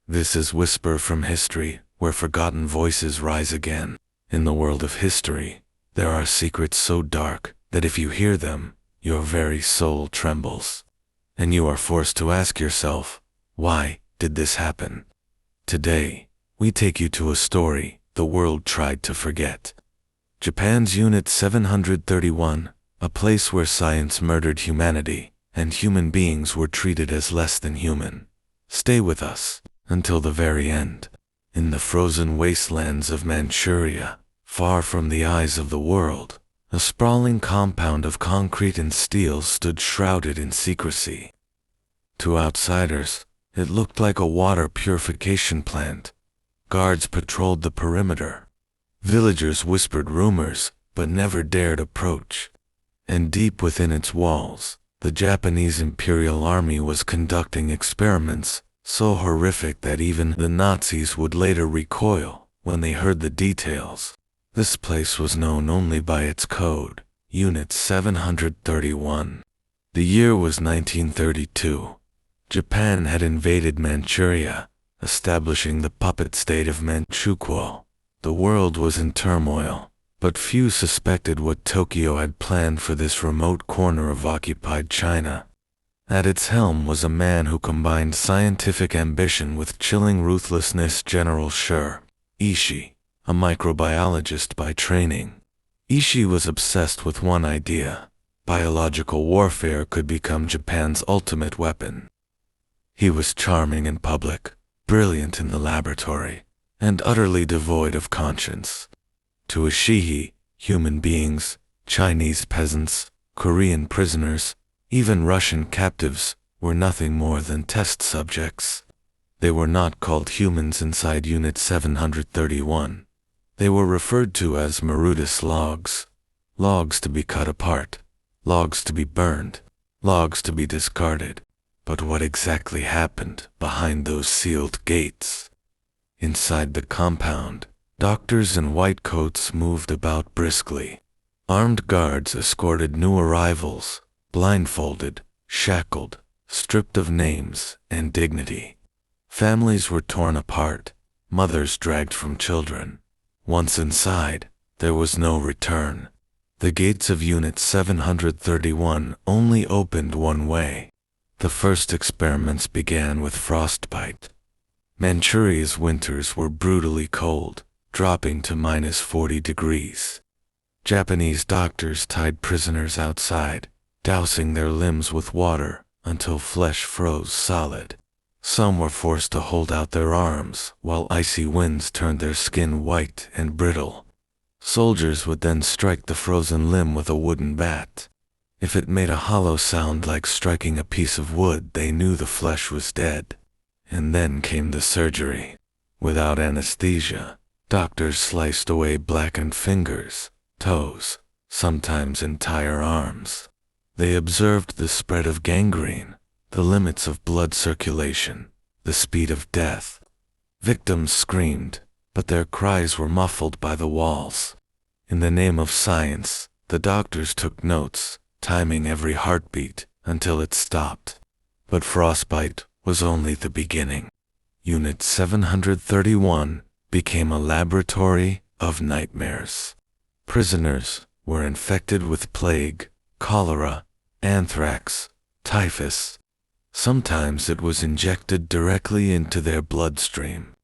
This is Whisper from History, where forgotten voices rise again. In the world of history, there are secrets so dark that if you hear them, your very soul trembles. And you are forced to ask yourself, why did this happen? Today, we take you to a story the world tried to forget. Japan's Unit 731, a place where science murdered humanity, and human beings were treated as less than human. Stay with us until the very end. In the frozen wastelands of Manchuria, far from the eyes of the world, a sprawling compound of concrete and steel stood shrouded in secrecy. To outsiders, it looked like a water purification plant. Guards patrolled the perimeter. Villagers whispered rumors, but never dared approach. And deep within its walls, the Japanese Imperial Army was conducting experiments so horrific that even the Nazis would later recoil when they heard the details. This place was known only by its code, Unit 731. The year was 1932. Japan had invaded Manchuria, establishing the puppet state of Manchukuo. The world was in turmoil, but few suspected what Tokyo had planned for this remote corner of occupied China. At its helm was a man who combined scientific ambition with chilling ruthlessness. General Sure Ishii, a microbiologist by training. Ishii was obsessed with one idea: biological warfare could become Japan's ultimate weapon. He was charming in public, brilliant in the laboratory, and utterly devoid of conscience. To Ishii, human beings, Chinese peasants, Korean prisoners, even Russian captives, were nothing more than test subjects. They were not called humans inside Unit 731. They were referred to as Marudis logs. Logs to be cut apart, logs to be burned, logs to be discarded. But what exactly happened behind those sealed gates? Inside the compound, doctors in white coats moved about briskly. Armed guards escorted new arrivals, blindfolded, shackled, stripped of names and dignity. Families were torn apart, mothers dragged from children. Once inside, there was no return. The gates of Unit 731 only opened one way. The first experiments began with frostbite. Manchuria's winters were brutally cold, dropping to -40 degrees. Japanese doctors tied prisoners outside, dousing their limbs with water until flesh froze solid. Some were forced to hold out their arms while icy winds turned their skin white and brittle. Soldiers would then strike the frozen limb with a wooden bat. If it made a hollow sound like striking a piece of wood, they knew the flesh was dead. And then came the surgery. Without anesthesia, doctors sliced away blackened fingers, toes, sometimes entire arms. They observed the spread of gangrene, the limits of blood circulation, the speed of death. Victims screamed, but their cries were muffled by the walls. In the name of science, the doctors took notes, timing every heartbeat until it stopped. But frostbite was only the beginning. Unit 731 became a laboratory of nightmares. Prisoners were infected with plague, cholera, anthrax, typhus. Sometimes it was injected directly into their bloodstream.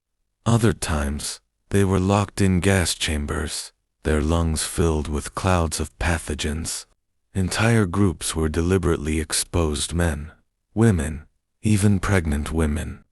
Other times, they were locked in gas chambers, their lungs filled with clouds of pathogens. Entire groups were deliberately exposed: men, women, even pregnant women.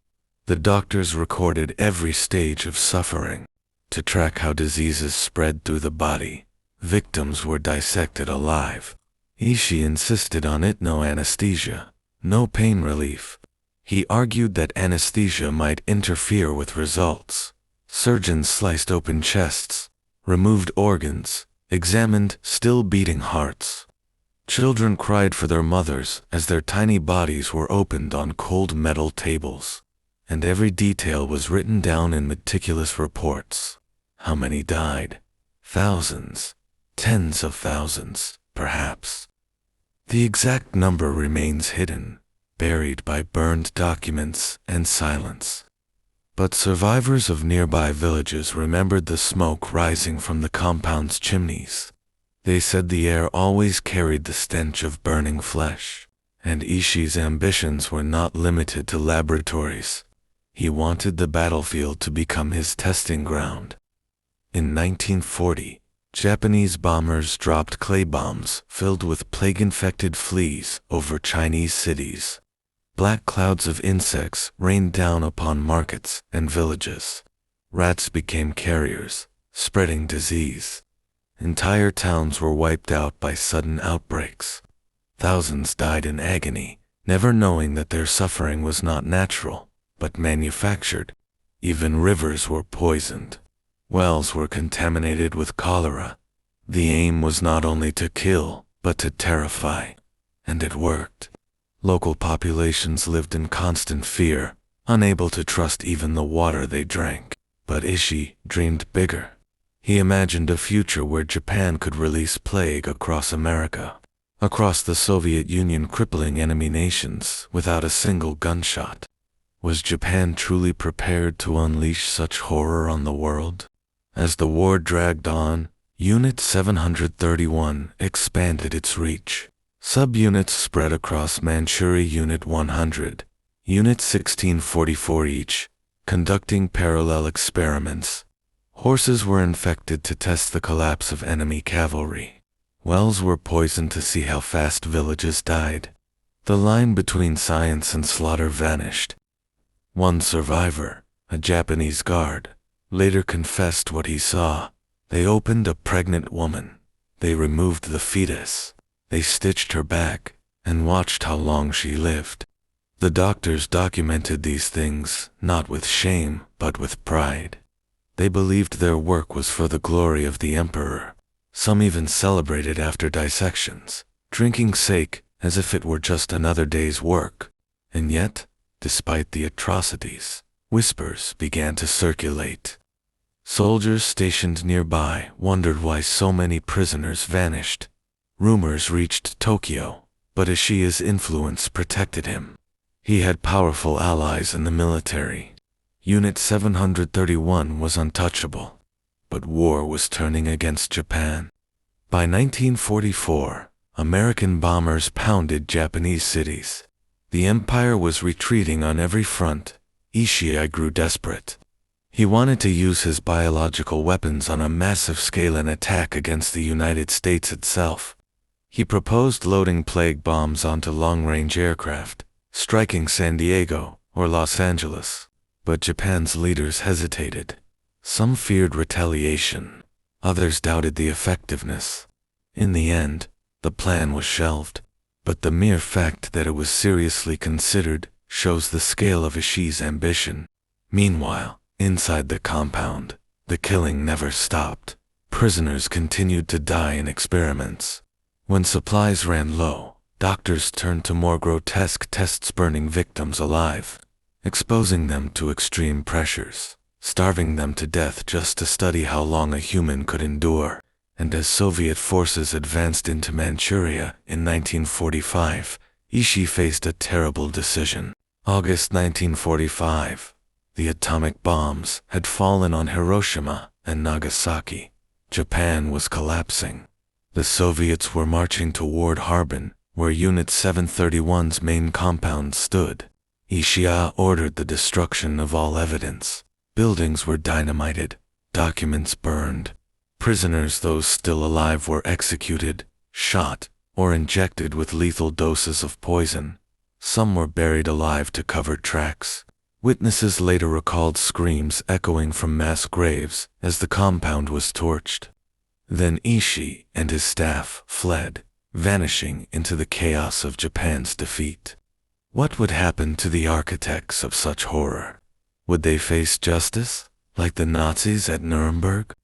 The doctors recorded every stage of suffering. To track how diseases spread through the body, victims were dissected alive. Ishii insisted on it: no anesthesia, no pain relief. He argued that anesthesia might interfere with results. Surgeons sliced open chests, removed organs, examined still beating hearts. Children cried for their mothers as their tiny bodies were opened on cold metal tables, and every detail was written down in meticulous reports. How many died? Thousands, tens of thousands, perhaps. The exact number remains hidden, buried by burned documents and silence. But survivors of nearby villages remembered the smoke rising from the compound's chimneys. They said the air always carried the stench of burning flesh. And Ishii's ambitions were not limited to laboratories. He wanted the battlefield to become his testing ground. In 1940, Japanese bombers dropped clay bombs filled with plague-infected fleas over Chinese cities. Black clouds of insects rained down upon markets and villages. Rats became carriers, spreading disease. Entire towns were wiped out by sudden outbreaks. Thousands died in agony, never knowing that their suffering was not natural, but manufactured. Even rivers were poisoned. Wells were contaminated with cholera. The aim was not only to kill, but to terrify. And it worked. Local populations lived in constant fear, unable to trust even the water they drank. But Ishii dreamed bigger. He imagined a future where Japan could release plague across America, across the Soviet Union, crippling enemy nations without a single gunshot. Was Japan truly prepared to unleash such horror on the world? As the war dragged on, Unit 731 expanded its reach. Subunits spread across Manchuria, Unit 100, Unit 1644 each, conducting parallel experiments. Horses were infected to test the collapse of enemy cavalry. Wells were poisoned to see how fast villages died. The line between science and slaughter vanished. One survivor, a Japanese guard, later confessed what he saw. They opened a pregnant woman. They removed the fetus. They stitched her back and watched how long she lived. The doctors documented these things, not with shame, but with pride. They believed their work was for the glory of the emperor. Some even celebrated after dissections, drinking sake as if it were just another day's work. And yet, despite the atrocities, whispers began to circulate. Soldiers stationed nearby wondered why so many prisoners vanished. Rumors reached Tokyo, but Ishii's influence protected him. He had powerful allies in the military. Unit 731 was untouchable, but war was turning against Japan. By 1944, American bombers pounded Japanese cities. The empire was retreating on every front. Ishii grew desperate. He wanted to use his biological weapons on a massive scale and attack against the United States itself. He proposed loading plague bombs onto long-range aircraft, striking San Diego or Los Angeles. But Japan's leaders hesitated. Some feared retaliation. Others doubted the effectiveness. In the end, the plan was shelved. But the mere fact that it was seriously considered shows the scale of Ishii's ambition. Meanwhile, inside the compound, the killing never stopped. Prisoners continued to die in experiments. When supplies ran low, doctors turned to more grotesque tests, burning victims alive, exposing them to extreme pressures, starving them to death just to study how long a human could endure. And as Soviet forces advanced into Manchuria in 1945, Ishii faced a terrible decision. August 1945. The atomic bombs had fallen on Hiroshima and Nagasaki. Japan was collapsing. The Soviets were marching toward Harbin, where Unit 731's main compound stood. Ishii ordered the destruction of all evidence. Buildings were dynamited, documents burned. Prisoners, those still alive, were executed, shot, or injected with lethal doses of poison. Some were buried alive to cover tracks. Witnesses later recalled screams echoing from mass graves as the compound was torched. Then Ishii and his staff fled, vanishing into the chaos of Japan's defeat. What would happen to the architects of such horror? Would they face justice, like the Nazis at Nuremberg?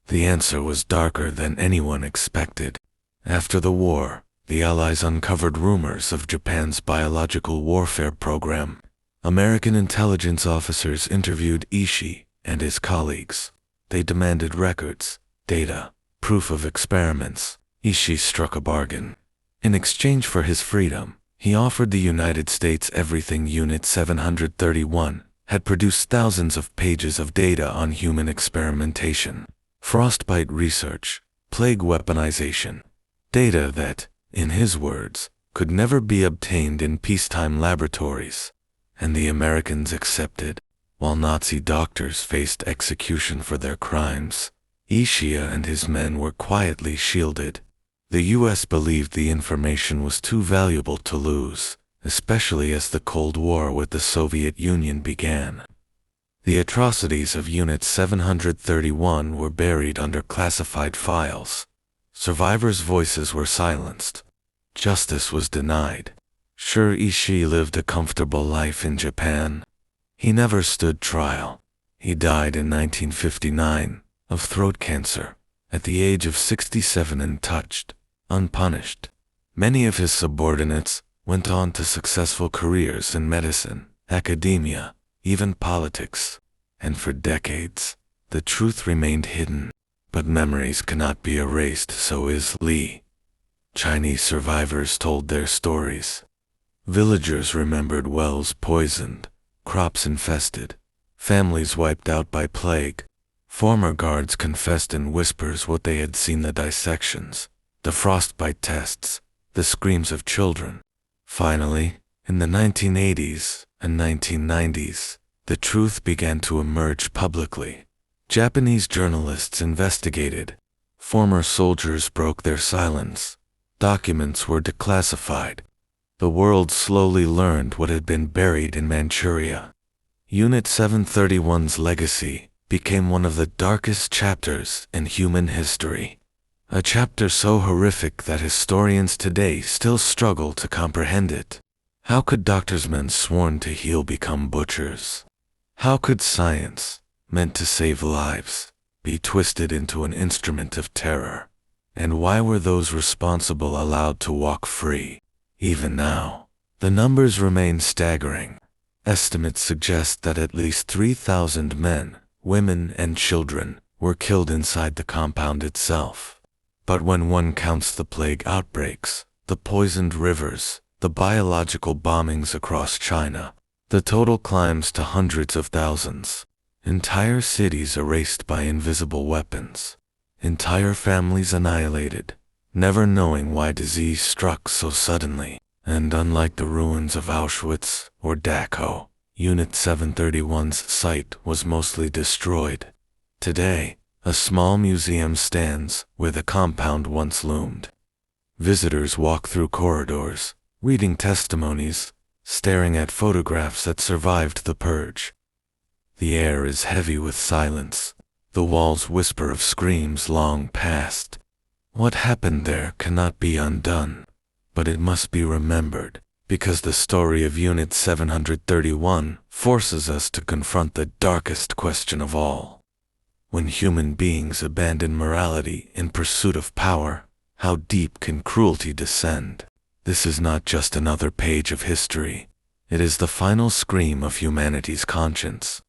The answer was darker than anyone expected. After the war, the Allies uncovered rumors of Japan's biological warfare program. American intelligence officers interviewed Ishii and his colleagues. They demanded records, data, proof of experiments. Ishii struck a bargain. In exchange for his freedom, he offered the United States everything Unit 731 had produced thousands of pages of data on human experimentation, frostbite research, plague weaponization, data that, in his words, could never be obtained in peacetime laboratories, and the Americans accepted, while Nazi doctors faced execution for their crimes. Ishia and his men were quietly shielded. The U.S. believed the information was too valuable to lose, especially as the Cold War with the Soviet Union began. The atrocities of Unit 731 were buried under classified files. Survivors' voices were silenced. Justice was denied. Sure, Ishii lived a comfortable life in Japan. He never stood trial. He died in 1959 of throat cancer, at the age of 67, untouched, unpunished. Many of his subordinates went on to successful careers in medicine, academia, even politics, and for decades, the truth remained hidden. But memories cannot be erased, so easily. Chinese survivors told their stories. Villagers remembered wells poisoned, crops infested, families wiped out by plague. Former guards confessed in whispers what they had seen: the dissections, the frostbite tests, the screams of children. Finally, in the 1980s and 1990s, the truth began to emerge publicly. Japanese journalists investigated. Former soldiers broke their silence. Documents were declassified. The world slowly learned what had been buried in Manchuria. Unit 731's legacy became one of the darkest chapters in human history. A chapter so horrific that historians today still struggle to comprehend it. How could doctors men sworn to heal become butchers? How could science, meant to save lives, be twisted into an instrument of terror? And why were those responsible allowed to walk free? Even now, the numbers remain staggering. Estimates suggest that at least 3,000 men, women, and children were killed inside the compound itself. But when one counts the plague outbreaks, the poisoned rivers, the biological bombings across China, the total climbs to hundreds of thousands. Entire cities erased by invisible weapons. Entire families annihilated, never knowing why disease struck so suddenly. And unlike the ruins of Auschwitz or Dachau, Unit 731's site was mostly destroyed. Today, a small museum stands where the compound once loomed. Visitors walk through corridors, reading testimonies, staring at photographs that survived the purge. The air is heavy with silence. The walls whisper of screams long past. What happened there cannot be undone, but it must be remembered, because the story of Unit 731 forces us to confront the darkest question of all. When human beings abandon morality in pursuit of power, how deep can cruelty descend? This is not just another page of history. It is the final scream of humanity's conscience.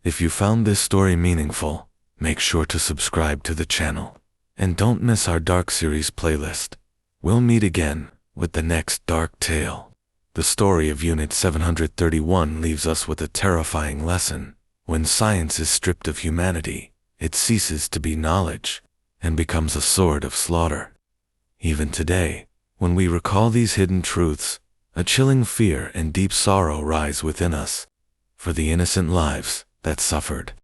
If you found this story meaningful, make sure to subscribe to the channel. And don't miss our Dark Series playlist. We'll meet again with the next dark tale. The story of Unit 731 leaves us with a terrifying lesson. When science is stripped of humanity, it ceases to be knowledge and becomes a sword of slaughter. Even today, when we recall these hidden truths, a chilling fear and deep sorrow rise within us for the innocent lives that suffered.